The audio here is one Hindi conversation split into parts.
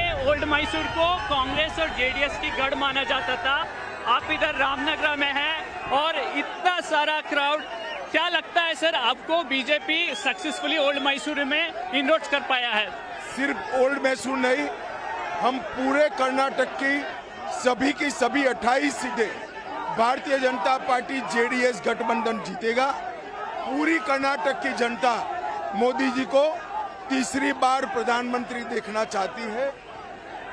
में ओल्ड मैसूर को कांग्रेस और जेडीएस की गढ़ माना जाता था। आप इधर रामनगर में हैं और इतना सारा क्राउड, क्या लगता है सर आपको बीजेपी सक्सेसफुली ओल्ड मैसूर में इनरोड्स कर पाया है? सिर्फ ओल्ड मैसूर नहीं, हम पूरे कर्नाटक की सभी 28 सीटें भारतीय जनता पार्टी जेडीएस गठबंधन जीतेगा। पूरी कर्नाटक की जनता मोदी जी को तीसरी बार प्रधानमंत्री देखना चाहती है।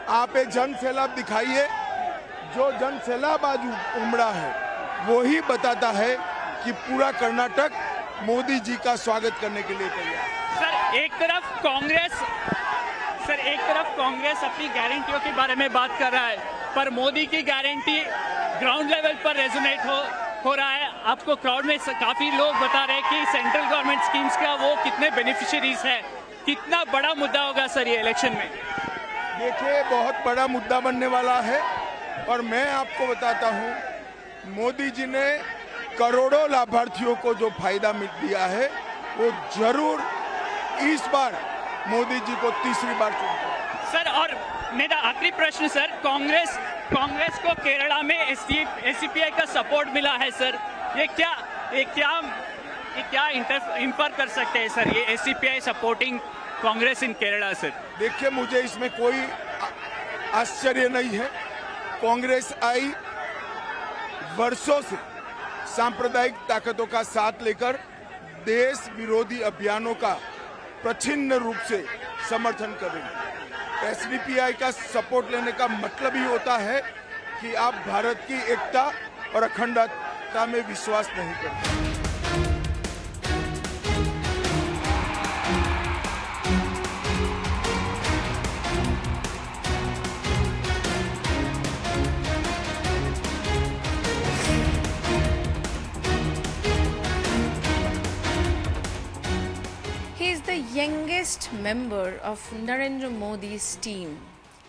आप एक जन सैलाब दिखाइए, जो जन सैलाब आज उमड़ा है वो ही बताता है कि पूरा कर्नाटक मोदी जी का स्वागत करने के लिए तैयार है। सर एक तरफ कांग्रेस अपनी गारंटियों के बारे में बात कर रहा है, पर मोदी की गारंटी ग्राउंड लेवल पर रेजोनेट हो रहा है। आपको क्राउड में काफी लोग बता रहे हैं कि सेंट्रल गवर्नमेंट स्कीम्स का वो कितने बेनिफिशियरीज है। कितना बड़ा मुद्दा होगा सर ये इलेक्शन में? देखिए, बहुत बड़ा मुद्दा बनने वाला है और मैं आपको बताता हूँ, मोदी जी ने करोड़ों लाभार्थियों को जो फायदा मिल दिया है वो जरूर इस बार मोदी जी को तीसरी बार चुनेगा। सर और मेरा आखिरी प्रश्न सर, कांग्रेस को केरला में एससीपीआई का सपोर्ट मिला है सर, ये क्या इंफर कर सकते हैं सर ये एससीपीआई सपोर्टिंग कांग्रेस इन केरला सर? देखिए, मुझे इसमें कोई आश्चर्य नहीं है। कांग्रेस आई वर्षों से सांप्रदायिक ताकतों का साथ लेकर देश विरोधी अभियानों का प्रच्छिन्न रूप से समर्थन कर रही है। एसडीपीआई का सपोर्ट लेने का मतलब ही होता है कि आप भारत की एकता और अखंडता में विश्वास नहीं करते। He is the youngest member of Narendra Modi's team.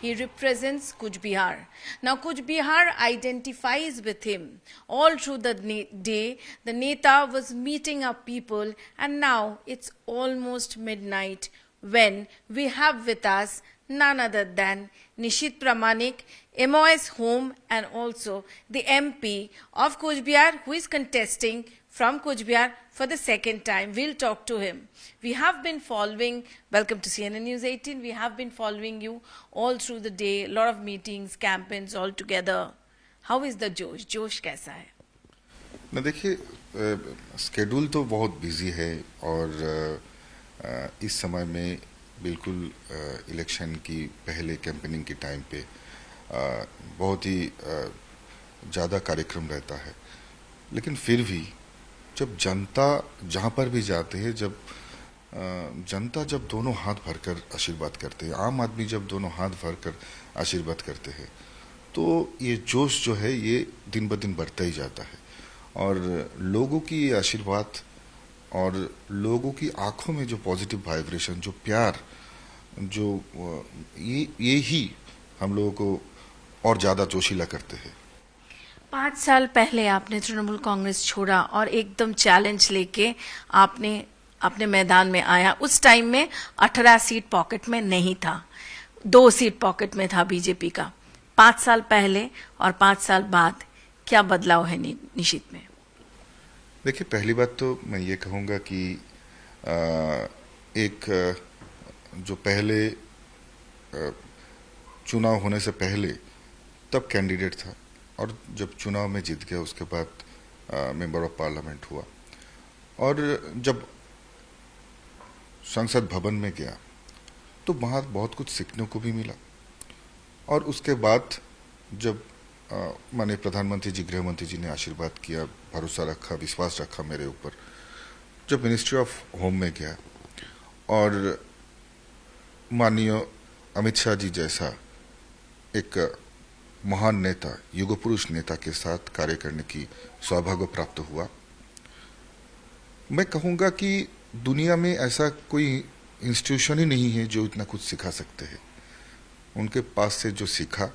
He represents Kuch Bihar. Now Kuch Bihar identifies with him. All through the day, the Neta was meeting up people, and now it's almost midnight when we have with us none other than Nishit Pramanik, MOS home, and also the MP of Kuch Bihar who is contesting from Kuch Bihar for the second time. We'll talk to him. We have been following, welcome to CNN News 18, we have been following you all through the day, a lot of meetings, campaigns all together. How is the जोश? जोश कैसा है? ना देखिए, स्केड्यूल तो बहुत बिजी है और इस समय में बिल्कुल इलेक्शन की पहले कैंपेनिंग के टाइम पे बहुत ही ज़्यादा कार्यक्रम रहता है। लेकिन फिर भी जब जनता जहाँ पर भी जाते हैं, जब जनता जब दोनों हाथ भरकर आशीर्वाद करते हैं, आम आदमी जब दोनों हाथ भरकर आशीर्वाद करते हैं, तो ये जोश जो है ये दिन ब दिन बढ़ता ही जाता है। और लोगों की ये आशीर्वाद और लोगों की आंखों में जो पॉजिटिव वाइब्रेशन, जो प्यार, जो ये ही हम लोगों को और ज़्यादा जोशीला करते हैं। 5 साल पहले आपने तृणमूल कांग्रेस छोड़ा और एकदम चैलेंज लेके आपने अपने मैदान में आया। उस टाइम में 18 सीट पॉकेट में नहीं था, 2 सीट पॉकेट में था बीजेपी का। 5 साल पहले और 5 साल बाद क्या बदलाव है निशित में? देखिए, पहली बात तो मैं ये कहूँगा कि एक जो पहले चुनाव होने से पहले तब कैंडिडेट था और जब चुनाव में जीत गया उसके बाद मेंबर ऑफ पार्लियामेंट हुआ, और जब संसद भवन में गया तो वहाँ बहुत कुछ सीखने को भी मिला। और उसके बाद जब माननीय प्रधानमंत्री जी, गृह मंत्री जी ने आशीर्वाद किया, भरोसा रखा, विश्वास रखा मेरे ऊपर, जब मिनिस्ट्री ऑफ होम में गया और माननीय अमित शाह जी जैसा एक महान नेता, युग पुरुष नेता के साथ कार्य करने की सौभाग्य प्राप्त हुआ। मैं कहूँगा कि दुनिया में ऐसा कोई इंस्टीट्यूशन ही नहीं है जो इतना कुछ सिखा सकते हैं। उनके पास से जो सीखा,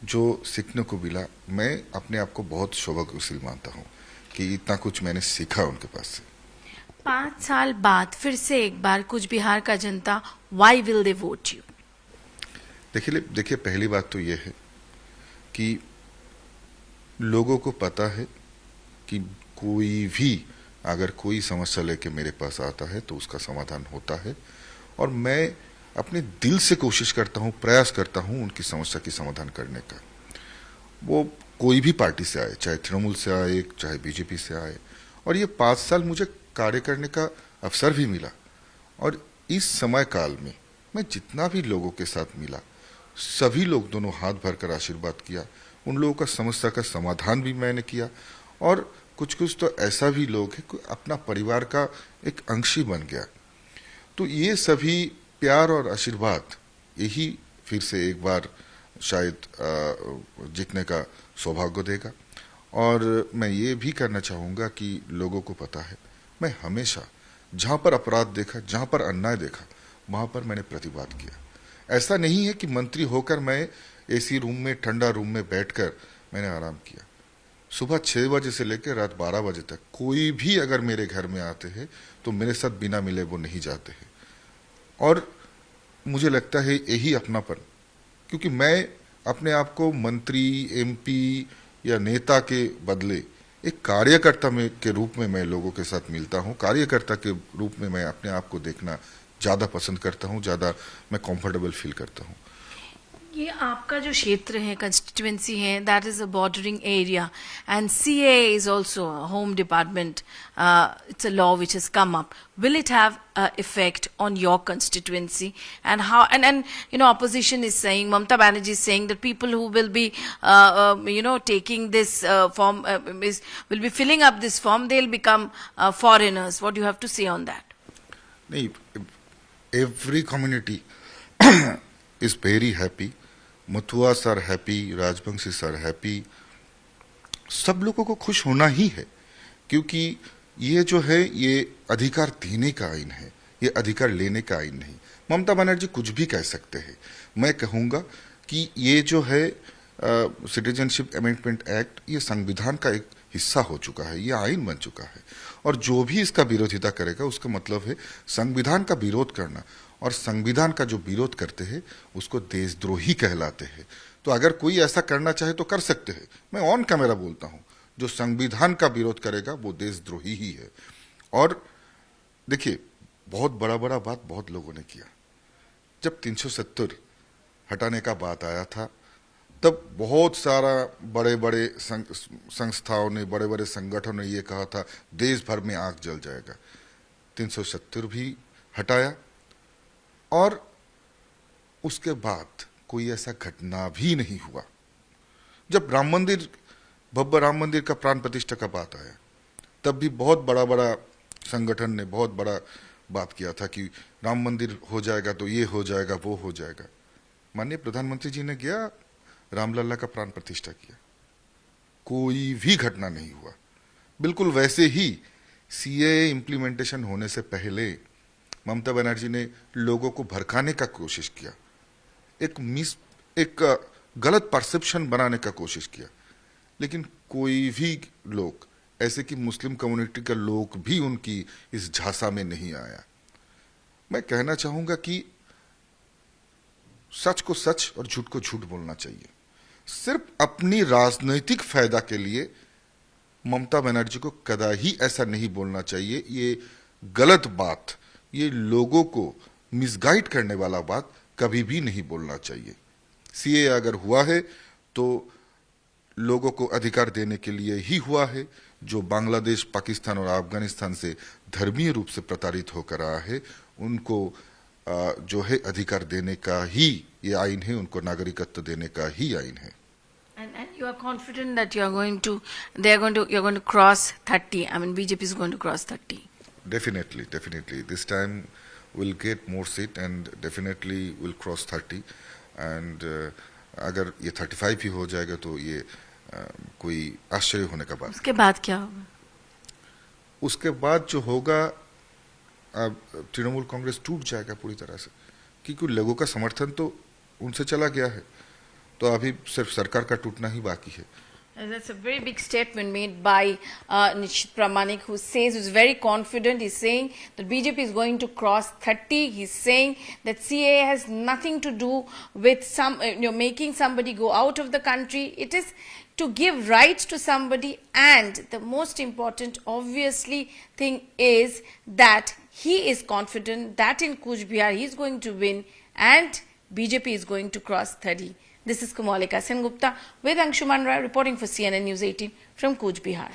जो सीखने को मिला, मैं अपने आप को बहुत सौभाग्यशाली मानता हूँ कि इतना कुछ मैंने सीखा उनके पास से। 5 साल बाद फिर से एक बार कुछ बिहार का जनता, why will they vote you? देखिए पहली बात तो ये है कि लोगों को पता है कि कोई भी अगर कोई समस्या लेके मेरे पास आता है तो उसका समाधान होता है, और मैं अपने दिल से कोशिश करता हूँ, प्रयास करता हूँ उनकी समस्या की समाधान करने का। वो कोई भी पार्टी से आए, चाहे तृणमूल से आए, चाहे बीजेपी से आए। और ये 5 साल मुझे कार्य करने का अवसर भी मिला, और इस समय काल में मैं जितना भी लोगों के साथ मिला, सभी लोग दोनों हाथ भरकर आशीर्वाद किया। उन लोगों का समस्या का समाधान भी मैंने किया, और कुछ कुछ तो ऐसा भी लोग हैं कि अपना परिवार का एक अंश ही बन गया। तो ये सभी प्यार और आशीर्वाद यही फिर से एक बार शायद जीतने का सौभाग्य देगा। और मैं ये भी करना चाहूँगा कि लोगों को पता है, मैं हमेशा जहाँ पर अपराध देखा, जहाँ पर अन्याय देखा, वहाँ पर मैंने प्रतिवाद किया। ऐसा नहीं है कि मंत्री होकर मैं एसी रूम में, ठंडा रूम में बैठकर मैंने आराम किया। सुबह 6 बजे से लेकर रात 12 बजे तक कोई भी अगर मेरे घर में आते हैं तो मेरे साथ बिना मिले वो नहीं जाते हैं। और मुझे लगता है यही अपनापन, क्योंकि मैं अपने आप को मंत्री, एमपी या नेता के बदले एक कार्यकर्ता में के रूप में मैं लोगों के साथ मिलता हूं। कार्यकर्ता के रूप में मैं अपने आप को देखना ज़्यादा पसंद करता हूं, ज़्यादा मैं कंफर्टेबल फील करता हूं। ये आपका जो क्षेत्र है, कंस्टिट्यूएंसी है, that is a bordering area and CA is also home department, it's a law which has come up. Will it have effect on your constituency? And how, and you know, opposition is saying, Mamata Banerjee is saying that people who will be taking this form will be filling up this form, they'll become foreigners. What do you have to say on that? नहीं, every community is very happy. Matuas are happy, Rajbanshi are happy. सब लोगों को खुश होना ही है, क्योंकि ये जो है ये अधिकार देने का आइन है, ये अधिकार लेने का आइन नहीं। ममता बनर्जी कुछ भी कह सकते हैं, मैं कहूँगा कि ये जो है सिटीजनशिप अमेंडमेंट एक्ट, ये संविधान का एक हिस्सा हो चुका है, ये आइन बन चुका है। और जो भी इसका विरोधिता करेगा उसका मतलब है संविधान का विरोध करना, और संविधान का जो विरोध करते हैं उसको देशद्रोही कहलाते हैं। तो अगर कोई ऐसा करना चाहे तो कर सकते हैं, मैं ऑन कैमरा बोलता हूं, जो संविधान का विरोध करेगा वो देशद्रोही ही है। और देखिए, बहुत बड़ा बड़ा बात बहुत लोगों ने किया। जब 370 हटाने का बात आया था तब बहुत सारा बड़े बड़े संस्थाओं ने, बड़े बड़े संगठनों ने ये कहा था देश भर में आग जल जाएगा। 370 भी हटाया, और उसके बाद कोई ऐसा घटना भी नहीं हुआ। जब राम मंदिर, भव्य राम मंदिर का प्राण प्रतिष्ठा का बात आया, तब भी बहुत बड़ा बड़ा संगठन ने बहुत बड़ा बात किया था कि राम मंदिर हो जाएगा तो ये हो जाएगा, वो हो जाएगा। माननीय प्रधानमंत्री जी ने गया, रामलला का प्राण प्रतिष्ठा किया, कोई भी घटना नहीं हुआ। बिल्कुल वैसे ही सीएए इम्प्लीमेंटेशन होने से पहले ममता बनर्जी ने लोगों को भड़काने का कोशिश किया, एक गलत परसेप्शन बनाने का कोशिश किया, लेकिन कोई भी लोग ऐसे कि मुस्लिम कम्युनिटी का लोग भी उनकी इस झांसा में नहीं आया। मैं कहना चाहूंगा कि सच को सच और झूठ को झूठ बोलना चाहिए। सिर्फ अपनी राजनीतिक फायदा के लिए ममता बनर्जी को कदाही ऐसा नहीं बोलना चाहिए। ये गलत बात, ये लोगों को मिसगाइड करने वाला बात कभी भी नहीं बोलना चाहिए। सीए अगर हुआ है तो लोगों को अधिकार देने के लिए ही हुआ है। जो बांग्लादेश, पाकिस्तान और अफगानिस्तान से धर्मीय रूप से प्रताड़ित होकर आया है, उनको जो है अधिकार देने का ही ये आइन है, उनको नागरिकत्व देने का ही आइन है। And you are confident that you're going to cross 30. I mean, BJP is going to cross 30. Definitely. This time we'll get more seat and definitely we'll cross 30. And अगर ये 35 ही हो जाएगा तो ये कोई आश्चर्य होने का बात। उसके बाद क्या होगा? उसके बाद जो होगा, अब तृणमूल कांग्रेस टूट जाएगा पूरी तरह से, क्योंकि लोगों का समर्थन तो उनसे चला गया है। तो अभी सिर्फ सरकार का टूटना ही बाकी है। That's a very big statement made by Nishit Pramanik, who says, who's very confident. He's saying that BJP is going to cross 30. He's saying that CAA has nothing to do with making somebody go out of the country. It is to give rights to somebody, and the most important, obviously, thing is that he is confident that in Cooch Behar he is going to win and BJP is going to cross 30. This is Kumalika Sengupta with Anshuman Rai reporting for CNN News 18 from Cooch Behar.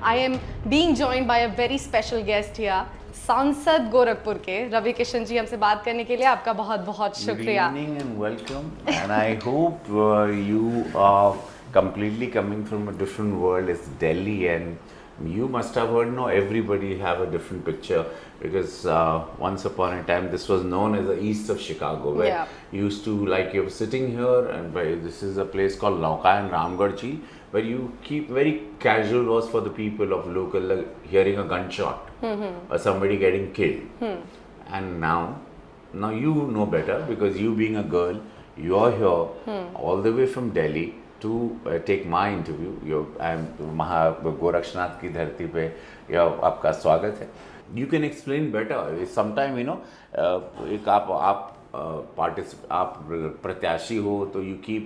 I am being joined by a very special guest here. सांसद गोरखपुर के रवि किशन जी हमसे बात करने के लिए आपका बहुत बहुत शुक्रिया. Good evening and welcome. And I hope you are completely coming from a different world. It's Delhi, and you must have heard. No, everybody have a different picture because once upon a time this was known as the east of Chicago, where you used to, like, you're sitting here, and this is a place called Nauka and Ramgarh Jheel, where you keep very casual was for the people of local, like hearing a gunshot or somebody getting killed. And now you know better because you being a girl, you are here all the way from Delhi to take my interview. I'm Gorakshnath की धरती पे आपका स्वागत है. You can explain better. Sometime एक आप प्रत्याशी हो तो you keep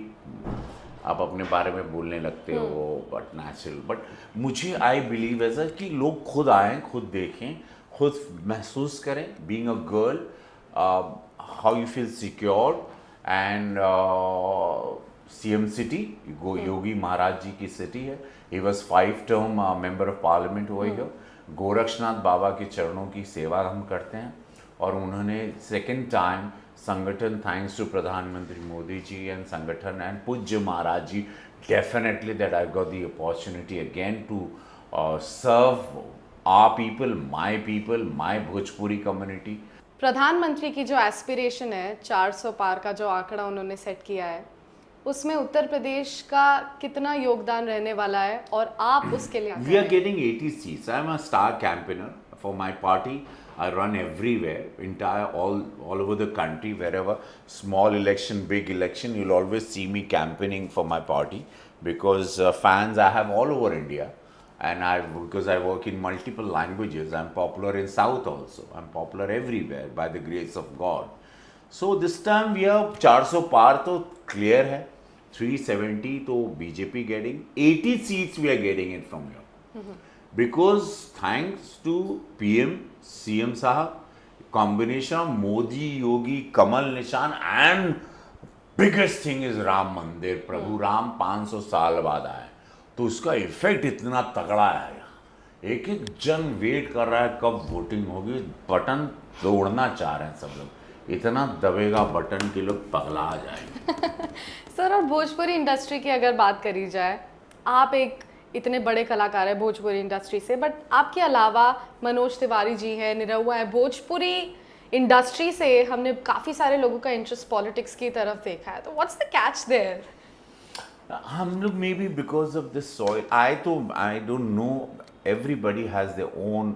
आप अपने बारे में बोलने लगते हो, बट नेचुरल. बट मुझे आई बिलीव ऐसा कि लोग खुद आएँ, खुद देखें, खुद महसूस करें. Being a girl, how you feel secure. And CM city, Yogi Maharaj ji की सिटी है. He was 5 term member of parliament हुआ है. गोरक्षनाथ बाबा के चरणों की सेवा हम करते हैं, और उन्होंने सेकेंड टाइम संगठन, थैंक्स टू प्रधानमंत्री मोदी जी एंड संगठन एंड पूज्य Maharaj ji, definitely that I got the opportunity again to serve our people, my Bhojpuri community. प्रधानमंत्री की जो एस्पिरेशन है, 400 पार का जो आंकड़ा उन्होंने सेट किया है, उसमें उत्तर प्रदेश का कितना योगदान रहने वाला है और आप उसके लिए we are getting 80 seats. I am a star campaigner for my party. I run everywhere, all over the country, wherever, small election, big election, you'll always see me campaigning for my party, because fans I have all over India, and because I work in multiple languages, I'm popular in South also, I'm popular everywhere by the grace of God. So this time we are 400 par to clear hai, 370 to BJP getting, 80 seats we are getting it from here. Because thanks to PM, CM साहब, combination मोदी, योगी, कमल निशान, and biggest thing is Ram मंदिर. प्रभु राम 500 साल बाद आए, तो उसका इफेक्ट इतना तगड़ा है. एक एक जन वेट कर रहा है कब वोटिंग होगी. बटन दौड़ना चाह रहे हैं सब लोग. इतना दबेगा बटन कि लोग पगला जाएंगे. सर, और भोजपुरी इंडस्ट्री की अगर बात करी जाए, आप एक इतने बड़े कलाकार है भोजपुरी इंडस्ट्री से, बट आपके अलावा मनोज तिवारी जी है, निरहुआ है. भोजपुरी इंडस्ट्री से हमने काफ़ी सारे लोगों का इंटरेस्ट पॉलिटिक्स की तरफ देखा है, तो व्हाट्स द कैच देयर? हम लोग maybe because of this soil, I don't know, everybody has their own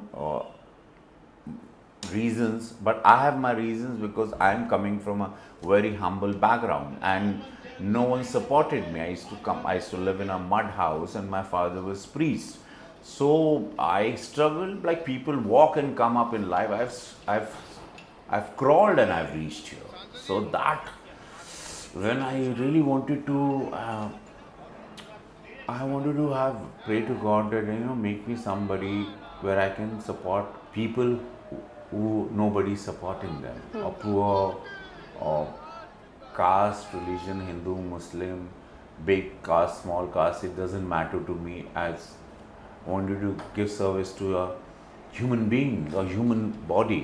reasons, but I have my reasons because I am coming from a very humble background and no one supported me. I used to live in a mud house and my father was priest. So I struggled like people walk and come up in life. I've crawled and I've reached here. So that when I really wanted to pray to God that make me somebody where I can support people who nobody supporting them, or poor, or caste, religion, Hindu, Muslim, big caste, small caste, it doesn't matter to me. I wanted to give service to a human being, a human body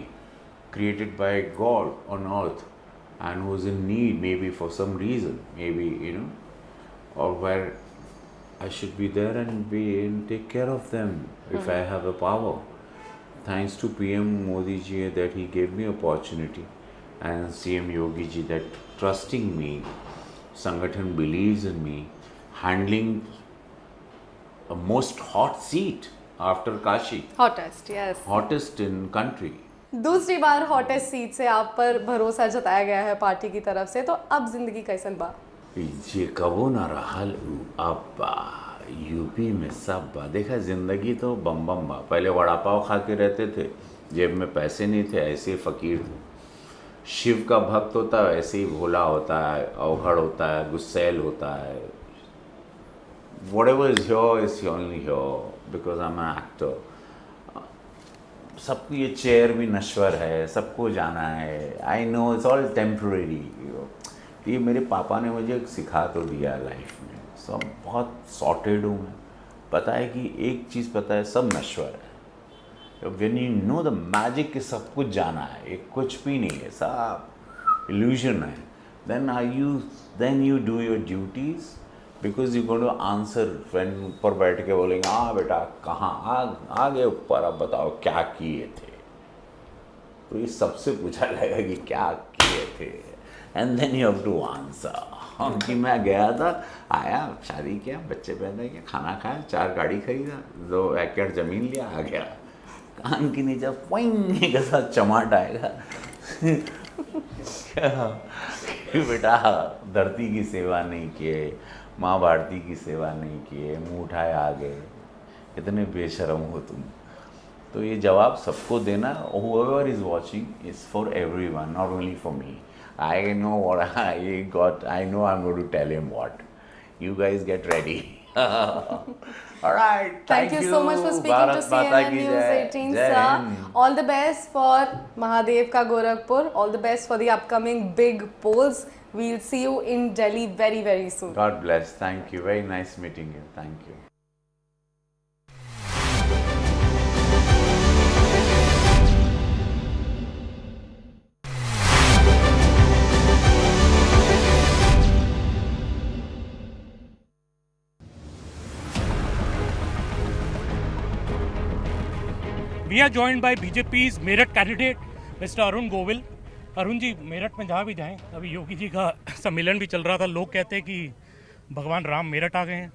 created by God on earth and who's in need maybe for some reason, maybe, or where I should be there and take care of them if I have the power. Thanks to PM Modi ji that he gave me opportunity, and CM Yogi ji that trusting me, Sangathan believes in me, handling a most hot seat after Kashi, hottest, yes. hottest in country. दूसरी बार हॉटेस्ट सीट से आप पर भरोसा जताया गया है पार्टी की तरफ से, तो अब जिंदगी कैसन बा? ये कबो ना रहल अब यूपी में सब बा। देखा जिंदगी तो बम बम बा। पहले वड़ा पाव खा के रहते थे, जेब में पैसे नहीं थे, ऐसे ही फकीर थे। शिव का भक्त होता है ऐसे ही भोला होता है, अवघड़ होता है, गुस्सैल होता है। whatever is here is only here because I'm an actor. सबको ये चेयर भी नश्वर है, सबको जाना है। I know it's all temporary. ये मेरे पापा ने मुझे सिखा तो दिया लाइफ में। सब बहुत सॉर्टेड हूँ मैं। पता है कि एक चीज़ पता है, सब नश्वर है। When you know the magic कि सब कुछ जाना है, एक कुछ भी नहीं है, सब इल्यूजन है, then you do your duties because you're going to answer when ऊपर बैठ के बोलेंगे हाँ बेटा कहाँ आ गए ऊपर, अब बताओ क्या किए थे। तो ये सबसे पूछा जाएगा कि क्या किए थे, and then you have to answer. कि मैं गया था, आया, शादी किया, बच्चे पैदा किया, खाना खाया, 4 गाड़ी खरीदा, 2 एकड़ ज़मीन लिया, आ गया। कान के नीचे पोइंग के साथ चमाट आएगा कि बेटा धरती की सेवा नहीं किए, माँ भारती की सेवा नहीं किए, मुँह उठाए आ गए, इतने बेशरम हो तुम। तो ये जवाब सबको देना, whoever is watching is for everyone, not only for me. I know what I got, I know I'm going to tell him what. You guys get ready. All right. Thank you so much for speaking to CNN News 18, sir. All the best for Mahadev Ka Gorakhpur. All the best for the upcoming big polls. We'll see you in Delhi very, very soon. God bless. Thank you. Very nice meeting you. Thank you. We are joined by BJP's Meerut candidate mister Arun Govil. Arun ji, Meerut में जहाँ भी जाएं, अभी योगी जी का सम्मेलन भी चल रहा था, लोग कहते हैं कि भगवान राम मेरठ आ गए हैं।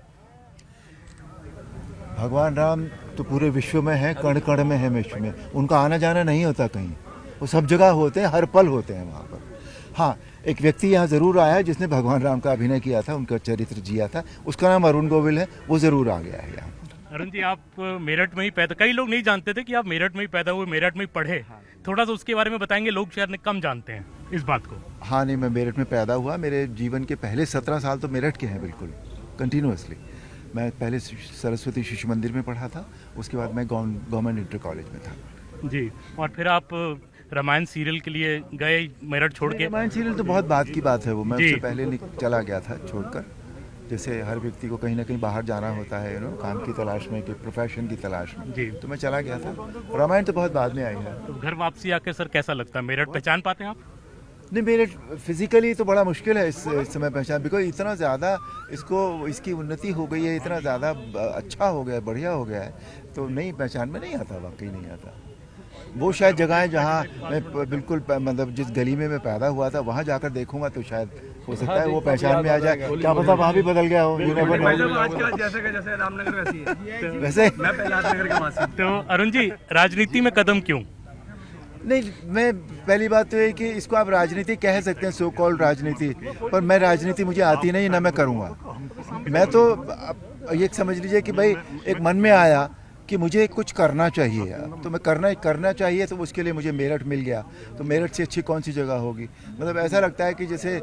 भगवान राम तो पूरे विश्व में है, कण कण में है विश्व में, उनका आना जाना नहीं होता कहीं, वो सब जगह होते हैं, हर पल होते हैं वहाँ पर। हाँ, एक व्यक्ति यहाँ ज़रूर आया है जिसने भगवान राम का अभिनय किया था, उनका चरित्र जिया था, उसका नाम अरुण गोविल है, वो ज़रूर आ गया है यहाँ। अरुण जी, आप मेरठ में ही पैदा, कई लोग नहीं जानते थे कि आप मेरठ में ही पैदा हुए, मेरठ में ही पढ़े। थोड़ा सा उसके बारे में बताएंगे, लोग शायद कम जानते हैं इस बात को। हाँ नहीं, मैं मेरठ में पैदा हुआ, मेरे जीवन के पहले 17 साल तो मेरठ के हैं बिल्कुल कंटिन्यूसली। मैं पहले सरस्वती शिशु मंदिर में पढ़ा था, उसके बाद मैं गवर्नमेंट इंटर कॉलेज में था जी। और फिर आप रामायण सीरियल के लिए गए मेरठ छोड़ के? रामायण सीरियल तो बहुत बाद की बात है, वो मैं उससे पहले चला गया था छोड़कर। जैसे हर व्यक्ति को कहीं ना कहीं बाहर जाना होता है, काम की तलाश में, कि प्रोफेशन की तलाश में जी, तो मैं चला गया था। रामायण तो बहुत बाद में आई है। तो घर वापसी आके सर कैसा लगता है? मेरठ पहचान पाते हैं आप? नहीं, मेरठ फिजिकली तो बड़ा मुश्किल है इस समय पहचान, बिकॉज इतना ज़्यादा इसकी उन्नति हो गई है, इतना ज़्यादा अच्छा हो गया है, बढ़िया हो गया है, तो नहीं पहचान में नहीं आता, वाकई नहीं आता। वो शायद जगहें जहाँ मैं बिल्कुल मतलब जिस गली में मैं पैदा हुआ था वहाँ जाकर देखूंगा तो शायद हो सकता है वो पहचान में आ जाए, क्या पता वहाँ भी बदल गया हो। जैसे रामनगर वैसे मैं पहले रामनगर का वासी। तो अरुण जी, राजनीति में कदम क्यों? नहीं, मैं पहली बात तो ये कि इसको आप राजनीति कह सकते हैं, सो कॉल्ड राजनीति, पर मैं राजनीति मुझे आती नहीं, ना मैं करूँगा। मैं तो ये समझ लीजिए कि भाई एक मन में आया कि मुझे कुछ करना चाहिए, तो मैं करना चाहिए, तो उसके लिए मुझे मेरठ मिल गया। तो मेरठ से अच्छी कौन सी जगह होगी? मतलब ऐसा लगता है कि जैसे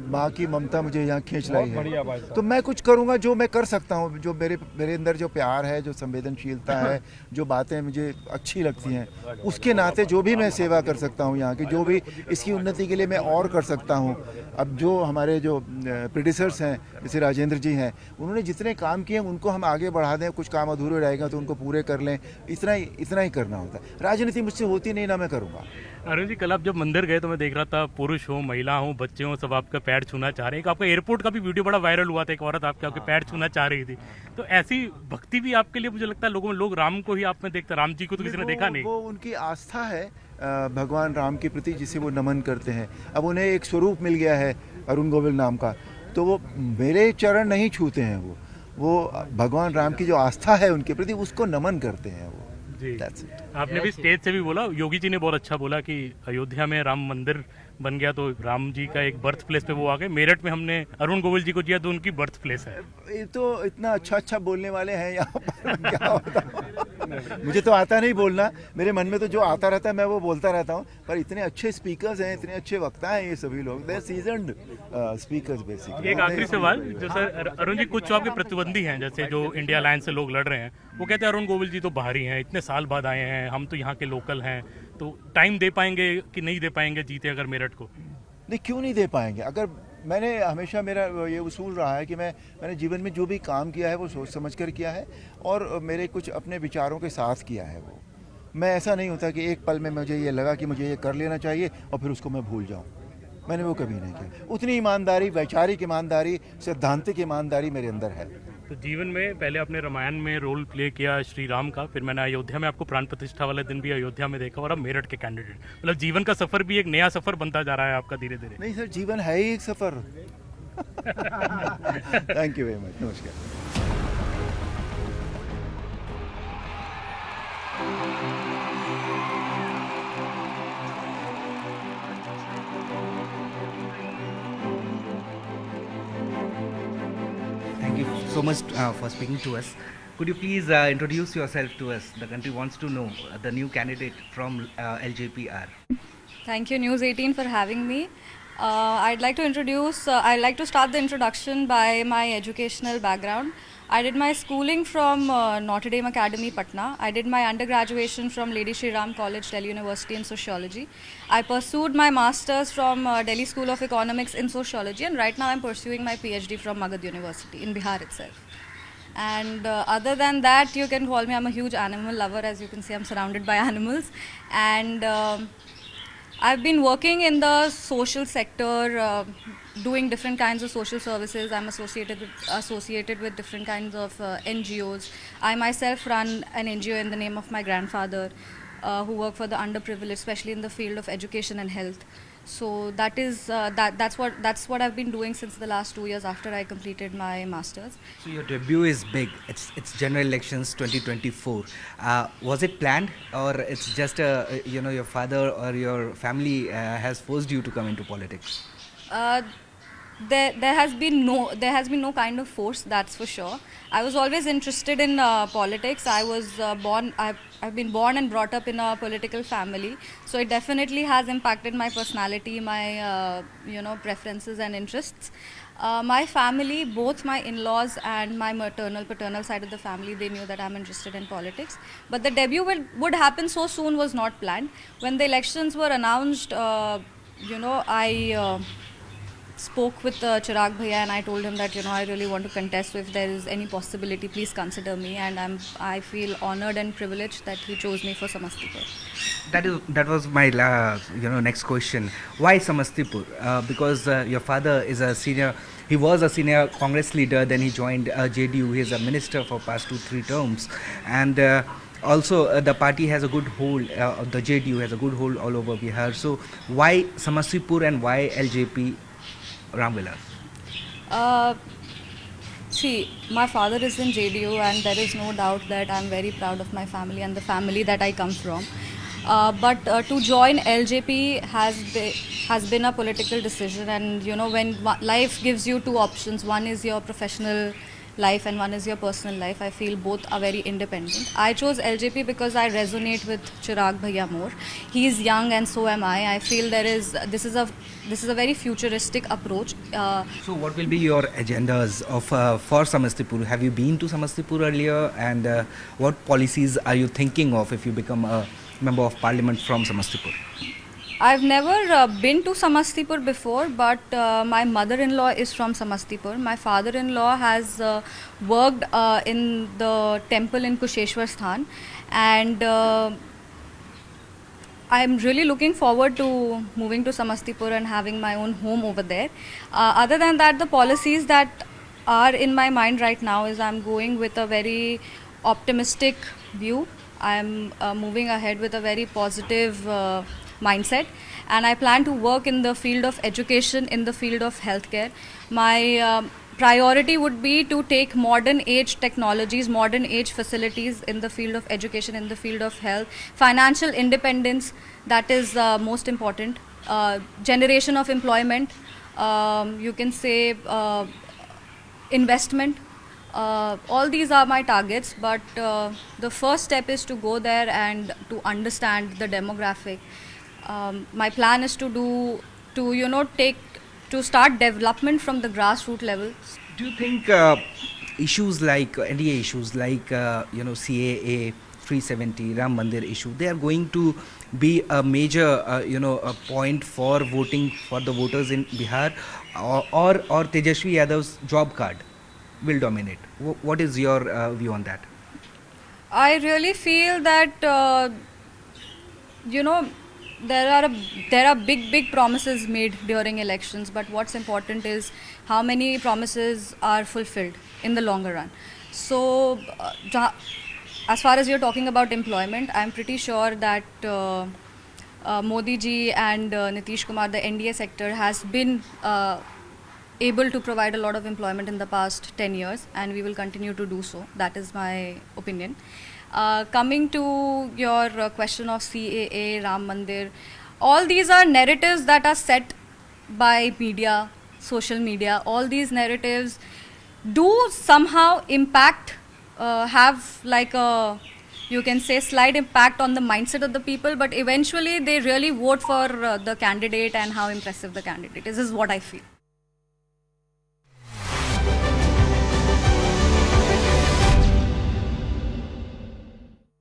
माँ की ममता मुझे यहाँ खींच लाई है, तो मैं कुछ करूँगा जो मैं कर सकता हूँ, जो मेरे अंदर जो प्यार है, जो संवेदनशीलता है, जो बातें मुझे अच्छी लगती हैं, उसके नाते जो भी मैं सेवा कर सकता हूँ यहाँ की, जो भी इसकी उन्नति के लिए मैं और कर सकता हूँ। अब जो हमारे जो प्रोड्यूसर्स हैं, जैसे राजेंद्र जी हैं, उन्होंने जितने काम किए उनको हम आगे बढ़ा दें, कुछ काम अधूरे रहेगा तो उनको पूरे कर लें, इतना ही करना होता है। राजनीति मुझसे होती नहीं, ना मैं करूँगा। अरुण जी, कल आप जब मंदिर गए तो मैं देख रहा था, पुरुष हो, महिला हो, बच्चे हो, सब आपका पैर छूना चाह रहे हैं। आपका एयरपोर्ट का भी वीडियो बड़ा वायरल हुआ था, एक औरत आपके पैर छूना चाह रही थी। तो ऐसी भक्ति भी आपके लिए, मुझे लगता है लोग राम को ही आप में देखते, राम जी को तो किसी ने देखा नहीं। वो उनकी आस्था है भगवान राम के प्रति, जिसे वो नमन करते हैं। अब उन्हें एक स्वरूप मिल गया है अरुण गोविल नाम का, तो वो मेरे चरण नहीं छूते हैं, वो भगवान राम की जो आस्था है उनके प्रति उसको नमन करते हैं वो। जी That's it. आपने भी स्टेज से भी बोला, योगी जी ने बहुत अच्छा बोला कि अयोध्या में राम मंदिर बन गया तो राम जी का एक बर्थ प्लेस पे वो आ गए। मेरठ में हमने अरुण गोविल जी को दिया तो उनकी बर्थ प्लेस है। ये तो इतना अच्छा बोलने वाले हैं यहाँ पर, क्या बताऊं। मुझे तो आता नहीं बोलना, मेरे मन में तो जो आता रहता है मैं वो बोलता रहता हूँ, पर इतने अच्छे स्पीकर्स हैं, इतने अच्छे वक्ता हैं ये सभी लोग, दे सीजन्ड स्पीकर्स बेसिकली। एक आखिरी सवाल, जो सर अरुण जी कुछ आपके प्रतिद्वंदी हैं जैसे जो इंडिया अलायंस से लोग लड़ रहे हैं, वो कहते हैं अरुण गोविल जी तो बाहरी हैं, इतने साल बाद आए हैं, हम तो यहाँ के लोकल हैं, तो टाइम दे पाएंगे कि नहीं दे पाएंगे जीते अगर मेरठ को? नहीं, क्यों नहीं दे पाएंगे। अगर मैंने हमेशा मेरा ये उसूल रहा है कि मैंने जीवन में जो भी काम किया है वो सोच समझ कर किया है और मेरे कुछ अपने विचारों के साथ किया है वो। मैं ऐसा नहीं होता कि एक पल में मुझे ये लगा कि मुझे ये कर लेना चाहिए और फिर उसको मैं भूल जाऊं। मैंने वो कभी नहीं किया। उतनी ईमानदारी, वैचारिक ईमानदारी, सैद्धांतिक ईमानदारी मेरे अंदर है। तो जीवन में पहले आपने रामायण में रोल प्ले किया श्री राम का, फिर मैंने अयोध्या में आपको प्राण प्रतिष्ठा वाले दिन भी अयोध्या में देखा और अब मेरठ के कैंडिडेट, मतलब जीवन का सफर भी एक नया सफर बनता जा रहा है आपका धीरे धीरे। नहीं सर, जीवन है ही एक सफर। थैंक यू वेरी मच, नमस्कार। Thank you so much for speaking to us. Could you please introduce yourself to us? The country wants to know the new candidate from LJPR. Thank you, News 18, for having me. I'd like to start the introduction by my educational background. I did my schooling from Notre Dame Academy, Patna. I did my undergraduation from Lady Shri Ram College, Delhi University in Sociology. I pursued my masters from Delhi School of Economics in Sociology, and right now I'm pursuing my PhD from Magad University in Bihar itself. And other than that, you can call me, I'm a huge animal lover. As you can see, I'm surrounded by animals. And I've been working in the social sector, doing different kinds of social services. I'm associated with different kinds of NGOs. I myself run an NGO in the name of my grandfather, who work for the underprivileged, especially in the field of education and health. So that's what I've been doing since the last 2 years after I completed my masters. So your debut is big. It's general elections 2024. Was it planned, or it's just your father or your family has forced you to come into politics? There has been no kind of force, that's for sure. I was always interested in politics. I've been born and brought up in a political family, so it definitely has impacted my personality, my preferences and interests. My family, both my in-laws and my paternal side of the family, they knew that I'm interested in politics. But the debut would happen so soon was not planned. When the elections were announced, I spoke with Chirag Bhaiya and I told him that I really want to contest, so if there is any possibility, please consider me, and I feel honored and privileged that he chose me for Samastipur. That was my next question. Why Samastipur? Because your father is he was a senior Congress leader, then he joined JDU. He is a minister for past 2-3 terms, and also the party has a good hold, the JDU has a good hold all over Bihar. So why Samastipur and why LJP Ram Vilas? See, my father is in JDU, and there is no doubt that I'm very proud of my family and the family that I come from. But to join LJP has been a political decision, and when life gives you two options, one is your professional life and one is your personal life. I feel both are very independent. I chose LJP because I resonate with Chirag Bhaiya more. He is young and so am I. I feel this is a very futuristic approach. So what will be your agendas for Samastipur? Have you been to Samastipur earlier, and what policies are you thinking of if you become a member of parliament from Samastipur? I've never been to Samastipur before, but my mother-in-law is from Samastipur. My father-in-law has worked in the temple in Kusheshwar Sthan, and I'm really looking forward to moving to Samastipur and having my own home over there. Other than that, the policies that are in my mind right now is I'm going with a very optimistic view. I'm moving ahead with a very positive mindset, and I plan to work in the field of education, in the field of healthcare. My priority would be to take modern age technologies, modern age facilities in the field of education, in the field of health, financial independence, that is most important, generation of employment, you can say investment. All these are my targets, but the first step is to go there and to understand the demographic. My plan is to start development from the grassroots level. Do you think issues like NDA issues like CAA, 370, Ram Mandir issue, they are going to be a major a point for voting for the voters in Bihar, or Tejashwi Yadav's job card will dominate? What is your view on that? I really feel that there are big promises made during elections, but what's important is how many promises are fulfilled in the longer run. So as far as you're talking about employment, I'm pretty sure that Modi ji and Nitish Kumar, the NDA sector, has been able to provide a lot of employment in the past 10 years, and we will continue to do so. That is my opinion. Coming to your question of CAA, Ram Mandir, all these are narratives that are set by media, social media. All these narratives do somehow impact, have like a, you can say, slight impact on the mindset of the people, but eventually they really vote for the candidate and how impressive the candidate is what I feel.